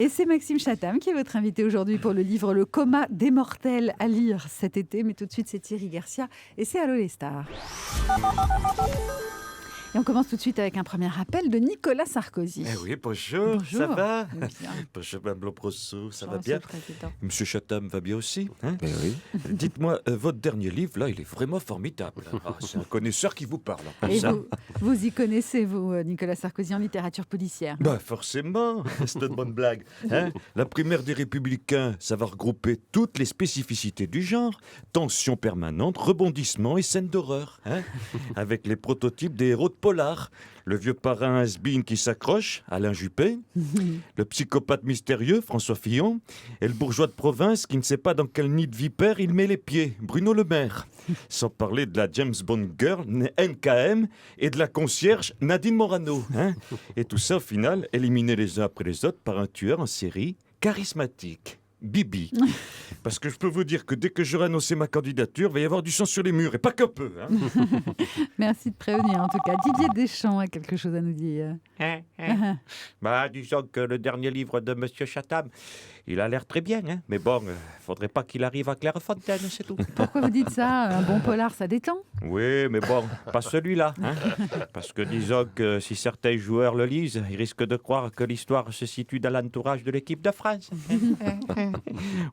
Et c'est Maxime Chatham qui est votre invité aujourd'hui pour le livre Le coma des mortels à lire cet été. Mais tout de suite, c'est Thierry Garcia et c'est Allô les stars. Et on commence tout de suite avec un premier appel de Nicolas Sarkozy. Eh oui, bonjour, Bonjour. ça va? Bien. Bonjour, Mme Lombroso, ça va Bonjour, bien? Monsieur le Président. Monsieur Chatham va bien aussi, hein? Oui. Dites-moi, votre dernier livre, là, il est vraiment formidable. Ah, c'est un connaisseur qui vous parle, en plus, Et hein. vous y connaissez, vous, Nicolas Sarkozy, en littérature policière. Bah forcément, c'est une bonne blague. Hein, la primaire des Républicains, ça va regrouper toutes les spécificités du genre. Tension permanente, rebondissements et scènes d'horreur. Hein, avec les prototypes des héros de polar. Le vieux parrain has-been qui s'accroche, Alain Juppé. Le psychopathe mystérieux, François Fillon. Et le bourgeois de province qui ne sait pas dans quel nid de vipère il met les pieds, Bruno Le Maire. Sans parler de la James Bond Girl, NKM, et de la concierge Nadine Morano. Hein. Et tout ça, au final, éliminé les uns après les autres par un tueur en série charismatique. Bibi. Parce que je peux vous dire que dès que j'aurai annoncé ma candidature, il va y avoir du sang sur les murs, et pas que peu. Hein. Merci de prévenir, en tout cas. Didier Deschamps a quelque chose à nous dire. Bah, disons que le dernier livre de Monsieur Chatham, il a l'air très bien, hein. Mais bon, faudrait pas qu'il arrive à Clairefontaine, c'est tout. Pourquoi vous dites ça? Un bon polar, ça détend? Oui, mais bon, pas celui-là, hein. Parce que disons que si certains joueurs le lisent, ils risquent de croire que l'histoire se situe dans l'entourage de l'équipe de France.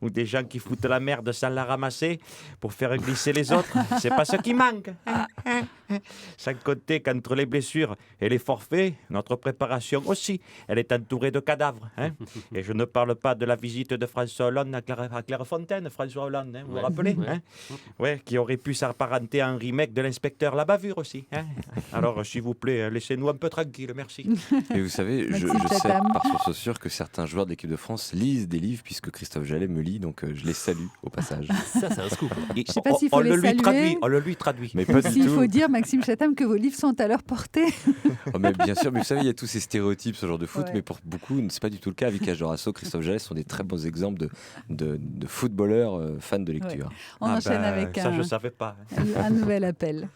Ou des gens qui foutent la merde sans la ramasser pour faire glisser les autres. C'est pas ce qui manque. Sans compter qu'entre les blessures et les forfaits, notre préparation aussi, elle est entourée de cadavres. Hein. Et je ne parle pas de la visite de François Hollande à Clairefontaine, François Hollande, hein, vous vous rappelez, hein, ouais, qui aurait pu s'apparenter à un remake de l'inspecteur La Bavure aussi. Hein. Alors, s'il vous plaît, laissez-nous un peu tranquilles, merci. Et vous savez, je Maxime sais Chatham. par source sûre que certains joueurs de l'équipe de France lisent des livres puisque Christophe Jallet me lit, donc je les salue au passage. Ça, c'est un scoop. Je sais pas s'il faut on les le lui saluer. traduit, on le lui traduit. Mais pas du S'il tout. faut dire, Maxime Chatham, que vos livres sont à leur portée. Oh, mais bien sûr, mais vous savez, il y a tous ces stéréotypes, ce genre de foot, Ouais. mais pour beaucoup, c'est pas du tout le cas. Vicage Dorasso, Christophe Jallet sont des très bons exemples de footballeurs fans de lecture. On enchaîne avec ça, je savais pas. un nouvel appel.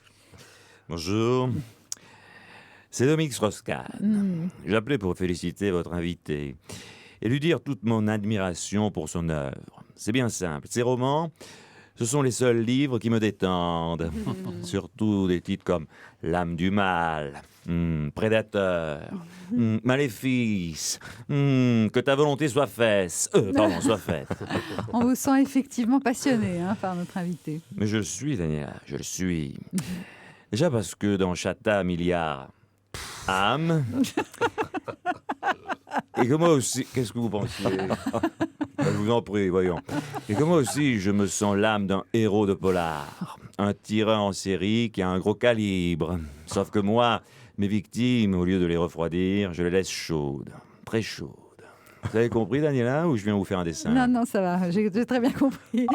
Bonjour. C'est Dominique Strauss-Kahn. J'appelais pour féliciter votre invité et lui dire toute mon admiration pour son œuvre. C'est bien simple. Ses romans, ce sont les seuls livres qui me détendent. Surtout des titres comme L'âme du mal, Prédateur, Maléfice, Que ta volonté soit soit faite. On vous sent effectivement passionné par notre invité. Mais je le suis, Daniela, je le suis. Déjà parce que dans Chatham, il y a âme. Et que moi aussi, qu'est-ce que vous pensez? Je vous en prie, voyons. Et que moi aussi, je me sens l'âme d'un héros de polar. Un tireur en série qui a un gros calibre. Sauf que moi, mes victimes, au lieu de les refroidir, je les laisse chaudes. Très chaudes. Vous avez compris, Daniela, ou je viens vous faire un dessin? Non, ça va, j'ai très bien compris.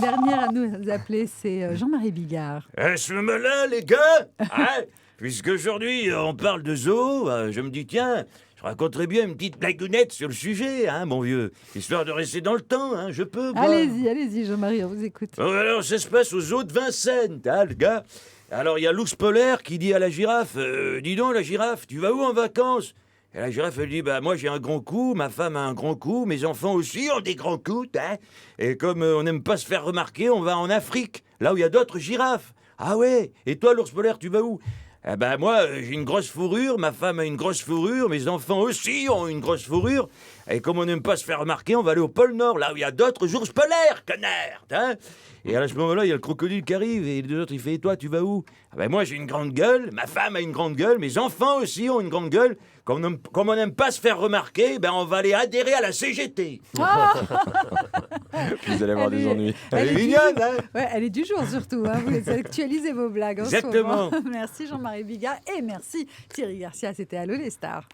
Dernière à nous appeler, c'est Jean-Marie Bigard. Est-ce malin, les gars? Hein? Puisqu'aujourd'hui, on parle de zoo, je me dis, tiens, je raconterais bien une petite blagounette sur le sujet, hein, mon vieux. Histoire de rester dans le temps, hein, je peux, moi. Allez-y, Jean-Marie, on vous écoute. Bon, alors, ça se passe au zoo de Vincennes, hein, le gars. Alors, il y a l'ours polaire qui dit à la girafe, dis donc, la girafe, tu vas où en vacances? Et la girafe, elle dit, bah, moi, j'ai un grand cou, ma femme a un grand cou, mes enfants aussi ont des grands coups, hein. Et comme on n'aime pas se faire remarquer, on va en Afrique, là où il y a d'autres girafes. Ah ouais? Et toi, l'ours polaire, tu vas où? Eh ben moi, j'ai une grosse fourrure, ma femme a une grosse fourrure, mes enfants aussi ont une grosse fourrure. Et comme on n'aime pas se faire remarquer, on va aller au pôle Nord, là où il y a d'autres ours polaires, connard, hein. Et à ce moment-là, il y a le crocodile qui arrive, et les deux autres, il fait, et toi, tu vas où? Ah ben moi, j'ai une grande gueule, ma femme a une grande gueule, mes enfants aussi ont une grande gueule. Comme on n'aime pas se faire remarquer, ben on va aller adhérer à la CGT. Vous allez avoir des ennuis. Elle est mignonne, hein? Ouais, elle est du jour surtout, vous actualisez vos blagues en ce Exactement. moment. Merci Jean-Marie Bigard et merci Thierry Garcia, c'était Allô les stars.